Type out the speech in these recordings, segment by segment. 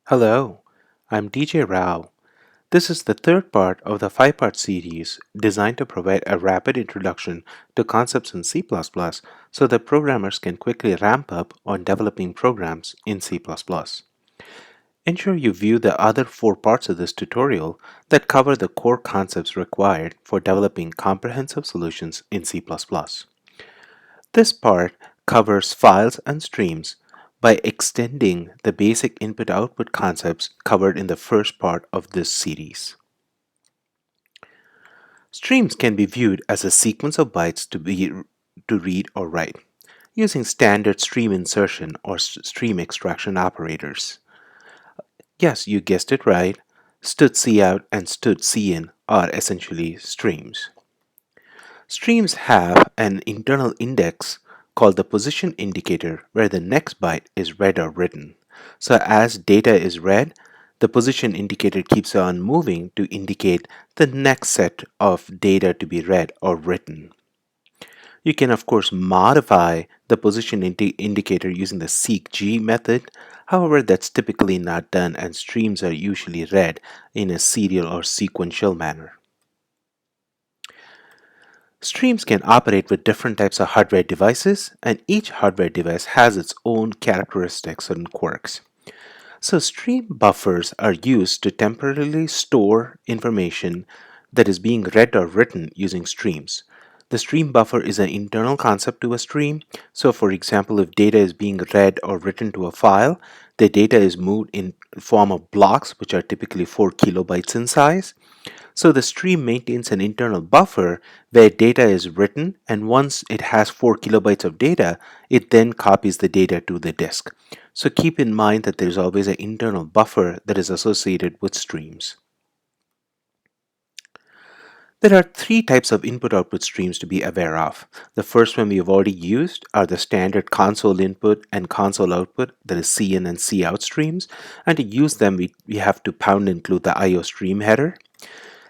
Hello, I'm DJ Rao. This is the third part of the five-part series designed to provide a rapid introduction to concepts in C++ so that programmers can quickly ramp up on developing programs in C++. Ensure you view the other four parts of this tutorial that cover the core concepts required for developing comprehensive solutions in C++. This part covers files and streams by extending the basic input-output concepts covered in the first part of this series. Streams can be viewed as a sequence of bytes to read or write, using standard stream insertion or stream extraction operators. Yes, you guessed it right. std_cout and std_cin are essentially streams. Streams have an internal index called the position indicator where the next byte is read or written. So as data is read, the position indicator keeps on moving to indicate the next set of data to be read or written. You can of course modify the position indicator using the seekg method. However, that's typically not done and streams are usually read in a serial or sequential manner. Streams can operate with different types of hardware devices, and each hardware device has its own characteristics and quirks. So stream buffers are used to temporarily store information that is being read or written using streams. The stream buffer is an internal concept to a stream. So for example, if data is being read or written to a file, the data is moved in form of blocks, which are typically 4 kilobytes in size. So the stream maintains an internal buffer where data is written, and once it has 4 kilobytes of data, it then copies the data to the disk. So keep in mind that there is always an internal buffer that is associated with streams. There are three types of input-output streams to be aware of. The first one we have already used are the standard console input and console output, that is CIN and Cout streams, and to use them we have to pound include the IOStream header.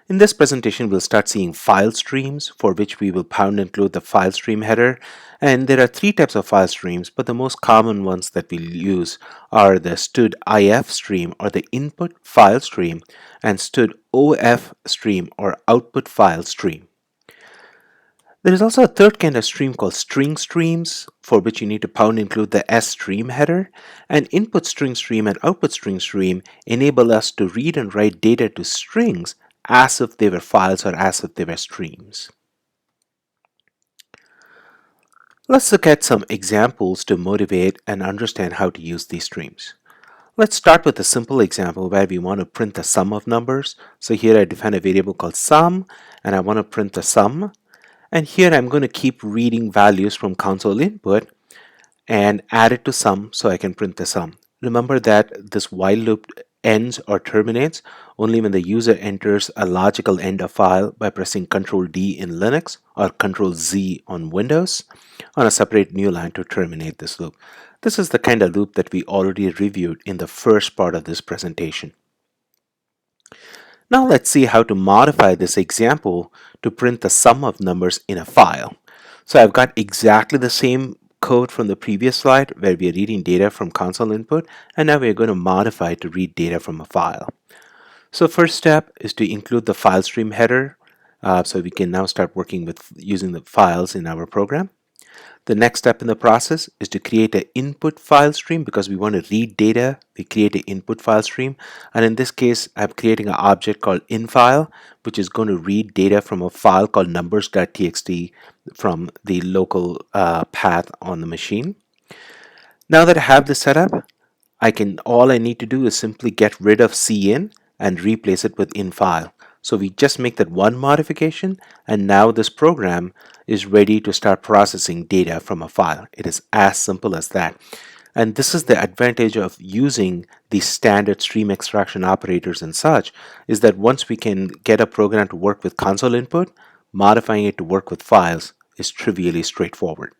In this presentation, we'll start seeing file streams, for which we will pound include the file stream header. And there are three types of file streams, but the most common ones that we'll use are the std_if stream or the input file stream and std_of stream or output file stream. There is also a third kind of stream called string streams, for which you need to pound include the stream header, and input string stream and output string stream enable us to read and write data to strings as if they were files or as if they were streams. Let's look at some examples to motivate and understand how to use these streams. Let's start with a simple example where we want to print the sum of numbers. So here I define a variable called sum, and I want to print the sum. And here I'm going to keep reading values from console input and add it to sum so I can print the sum. Remember that this while loop ends or terminates only when the user enters a logical end of file by pressing Ctrl D in Linux or Ctrl Z on Windows on a separate new line to terminate this loop. This is the kind of loop that we already reviewed in the first part of this presentation. Now let's see how to modify this example to print the sum of numbers in a file. So I've got exactly the same code from the previous slide where we are reading data from console input, and now we're going to modify to read data from a file. So first step is to include the file stream header so we can now start working with using the files in our program. The next step in the process is to create an input file stream because we want to read data. We create an input file stream, and in this case I'm creating an object called infile, which is going to read data from a file called numbers.txt from the local path on the machine. Now that I have this set up, all I need to do is simply get rid of cin and replace it with infile. So we just make that one modification, and now this program is ready to start processing data from a file. It is as simple as that. And this is the advantage of using the standard stream extraction operators and such, is that once we can get a program to work with console input, modifying it to work with files is trivially straightforward.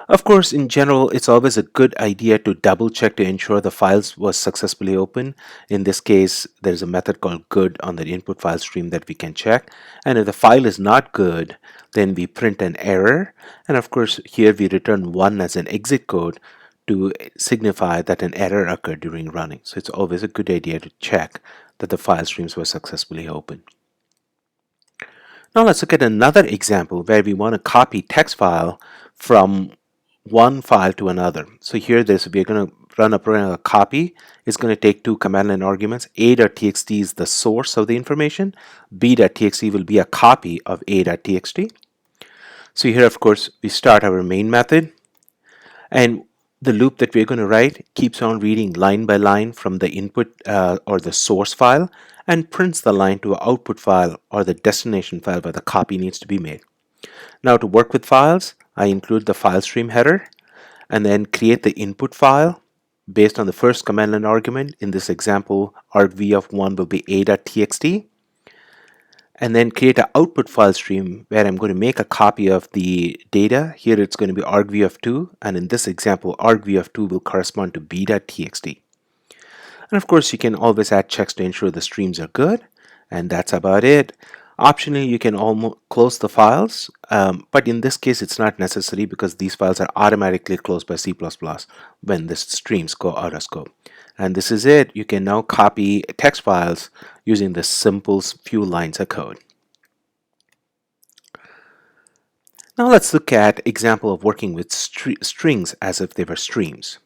Of course, in general, it's always a good idea to double check to ensure the files was successfully open. In this case, there's a method called good on the input file stream that we can check. And if the file is not good, then we print an error. And of course, here we return 1 as an exit code to signify that an error occurred during running. So it's always a good idea to check that the file streams were successfully opened. Now let's look at another example where we want to copy text file from one file to another. So here we're going to run a program, a copy. It's going to take two command line arguments. A.txt is the source of the information. B.txt will be a copy of A.txt. So here, of course, we start our main method, and the loop that we're going to write keeps on reading line by line from the input or the source file and prints the line to an output file or the destination file where the copy needs to be made. Now to work with files, I include the file stream header and then create the input file based on the first command line argument. In this example, argv of 1 will be a.txt, and then create an output file stream where I'm going to make a copy of the data. Here it's going to be argv of 2, and in this example, argv of 2 will correspond to b.txt. And of course, you can always add checks to ensure the streams are good, and that's about it. Optionally, you can almost close the files, but in this case, it's not necessary because these files are automatically closed by C++ when the streams go out of scope. And this is it. You can now copy text files using the simple few lines of code. Now let's look at example of working with strings as if they were streams.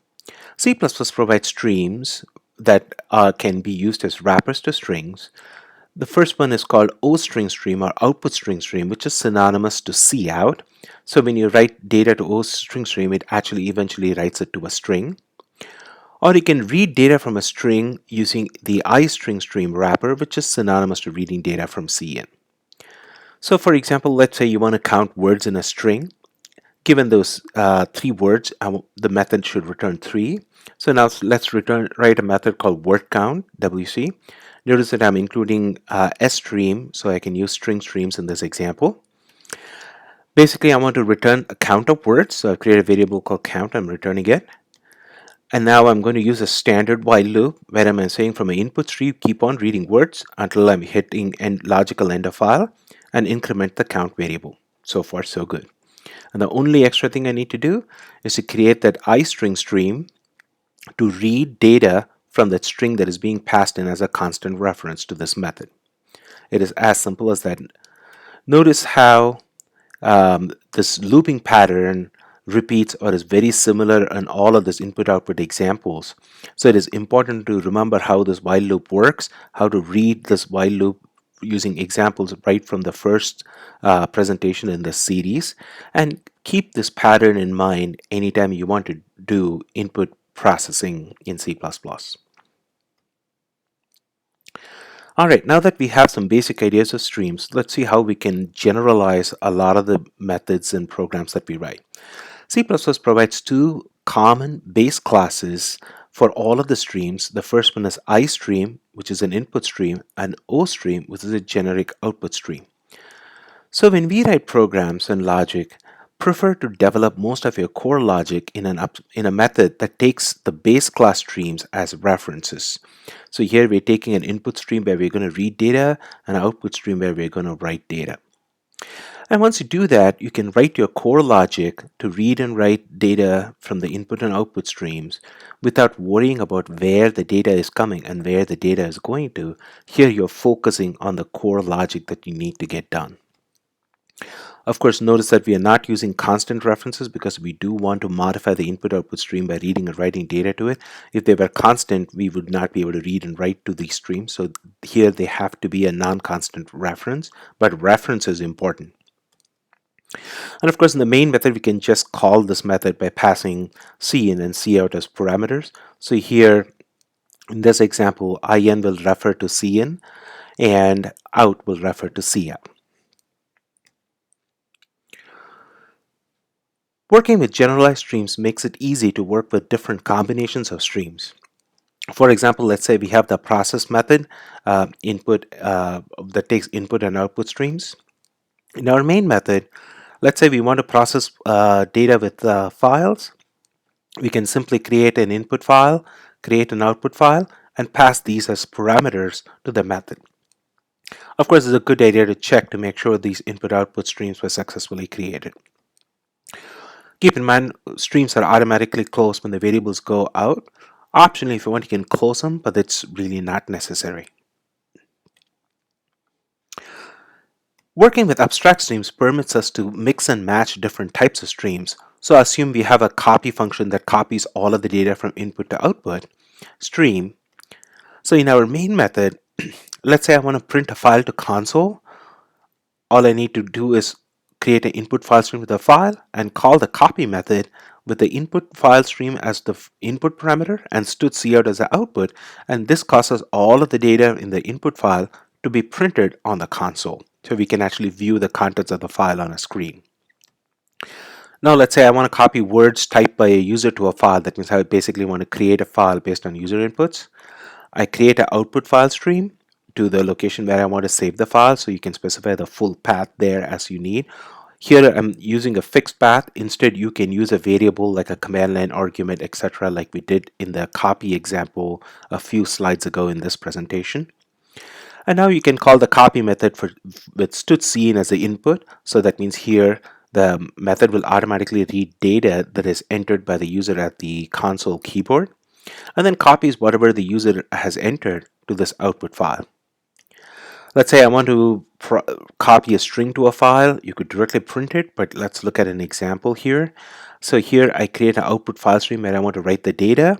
C++ provides streams that can be used as wrappers to strings. The first one is called OString stream or output string stream, which is synonymous to cout. So when you write data to OString stream, it actually eventually writes it to a string. Or you can read data from a string using the IStream stream wrapper, which is synonymous to reading data from cin. So for example, let's say you want to count words in a string. Given those 3 words, the method should return 3. So now let's write a method called word count, WC. Notice that I'm including IStream, so I can use string streams in this example. Basically, I want to return a count of words, so I've created a variable called count. I'm returning it. And now I'm going to use a standard while loop where I'm saying from an input stream, keep on reading words until I'm hitting logical end of file and increment the count variable. So far, so good. And the only extra thing I need to do is to create that iString stream to read data from that string that is being passed in as a constant reference to this method. It is as simple as that. Notice how this looping pattern repeats or is very similar in all of these input-output examples. So it is important to remember how this while loop works, how to read this while loop using examples right from the first presentation in the series, and keep this pattern in mind anytime you want to do input processing in C++. Alright, now that we have some basic ideas of streams, let's see how we can generalize a lot of the methods and programs that we write. C++ provides 2 common base classes for all of the streams. The first one is IStream, which is an input stream, and OStream, which is a generic output stream. So when we write programs and logic, prefer to develop most of your core logic in a method that takes the base class streams as references. So here we're taking an input stream where we're going to read data and an output stream where we're going to write data. And once you do that, you can write your core logic to read and write data from the input and output streams without worrying about where the data is coming and where the data is going to. Here you're focusing on the core logic that you need to get done. Of course, notice that we are not using constant references because we do want to modify the input-output stream by reading and writing data to it. If they were constant, we would not be able to read and write to these streams. So here they have to be a non-constant reference, but reference is important. And of course, in the main method, we can just call this method by passing cin and cout as parameters. So here, in this example, in will refer to cin and out will refer to cout. Working with generalized streams makes it easy to work with different combinations of streams. For example, let's say we have the process method that takes input and output streams. In our main method, let's say we want to process data with files. We can simply create an input file, create an output file, and pass these as parameters to the method. Of course, it's a good idea to check to make sure these input-output streams were successfully created. Keep in mind, streams are automatically closed when the variables go out. Optionally, if you want, you can close them, but it's really not necessary. Working with abstract streams permits us to mix and match different types of streams. So assume we have a copy function that copies all of the data from input to output stream. So in our main method, let's say I want to print a file to console. All I need to do is create an input file stream with a file and call the copy method with the input file stream as the input parameter and std_cout as the output, and this causes all of the data in the input file to be printed on the console so we can actually view the contents of the file on a screen. Now let's say I want to copy words typed by a user to a file. That means I basically want to create a file based on user inputs. I create an output file stream to the location where I want to save the file, so you can specify the full path there as you need. Here I'm using a fixed path. Instead, you can use a variable like a command line argument, etc., like we did in the copy example a few slides ago in this presentation. And now you can call the copy method with std_scene as the input. So that means here the method will automatically read data that is entered by the user at the console keyboard, and then copies whatever the user has entered to this output file. Let's say I want to copy a string to a file. You could directly print it, but let's look at an example here. So here I create an output file stream where I want to write the data,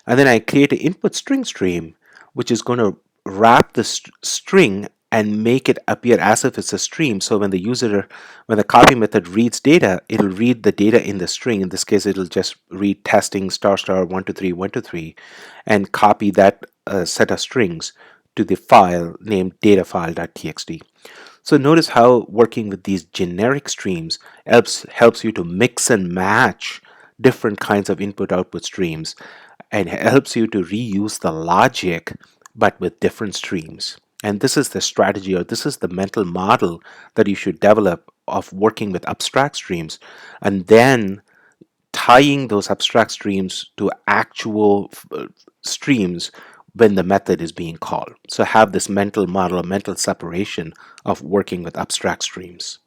and then I create an input string stream, which is going to wrap the string and make it appear as if it's a stream. So when the copy method reads data, it'll read the data in the string. In this case, it'll just read testing star star 123 123 and copy that set of strings to the file named datafile.txt. So notice how working with these generic streams helps you to mix and match different kinds of input-output streams and helps you to reuse the logic but with different streams. And this is the strategy, or this is the mental model that you should develop of working with abstract streams, and then tying those abstract streams to actual streams when the method is being called. So have this mental model, a mental separation of working with abstract streams.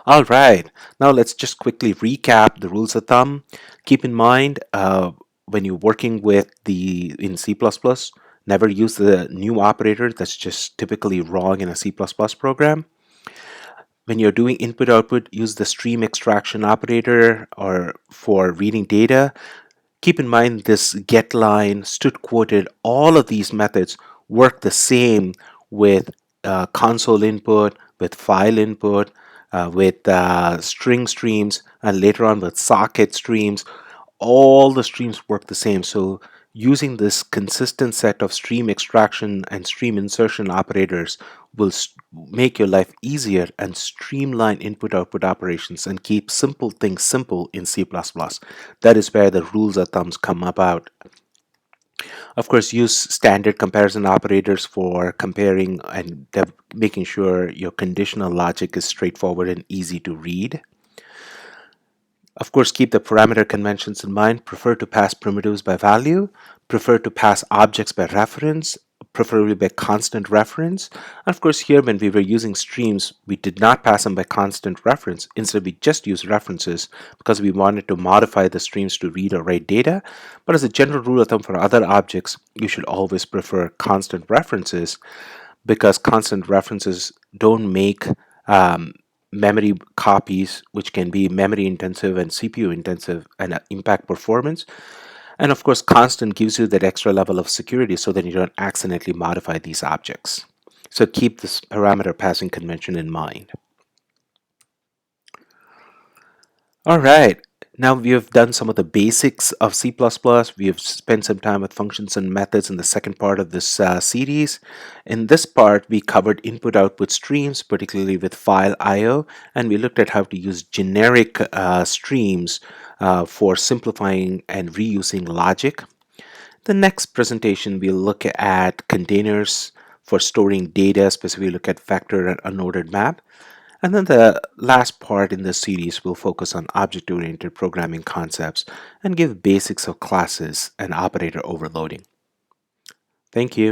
All right, now let's just quickly recap the rules of thumb. Keep in mind when you're working with in C++, never use the new operator. That's just typically wrong in a C++ program. When you're doing input output, use the stream extraction operator or for reading data. Keep in mind this getLine, std_quoted, all of these methods work the same with console input, with file input, with string streams, and later on with socket streams. All the streams work the same. So using this consistent set of stream extraction and stream insertion operators will make your life easier and streamline input-output operations and keep simple things simple in C++. That is where the rules of thumbs come about. Of course, use standard comparison operators for comparing and making sure your conditional logic is straightforward and easy to read. Of course, keep the parameter conventions in mind. Prefer to pass primitives by value. Prefer to pass objects by reference, preferably by constant reference. And of course, here when we were using streams, we did not pass them by constant reference. Instead, we just used references because we wanted to modify the streams to read or write data. But as a general rule of thumb for other objects, you should always prefer constant references because constant references don't make memory copies, which can be memory intensive and CPU intensive and impact performance. And of course, constant gives you that extra level of security so that you don't accidentally modify these objects. So keep this parameter passing convention in mind. All right, now we have done some of the basics of C++. We have spent some time with functions and methods in the second part of this series. In this part, we covered input-output streams, particularly with file I/O, and we looked at how to use generic streams for simplifying and reusing logic. The next presentation, we'll look at containers for storing data, specifically look at vector and unordered map. And then the last part in this series will focus on object-oriented programming concepts and give basics of classes and operator overloading. Thank you.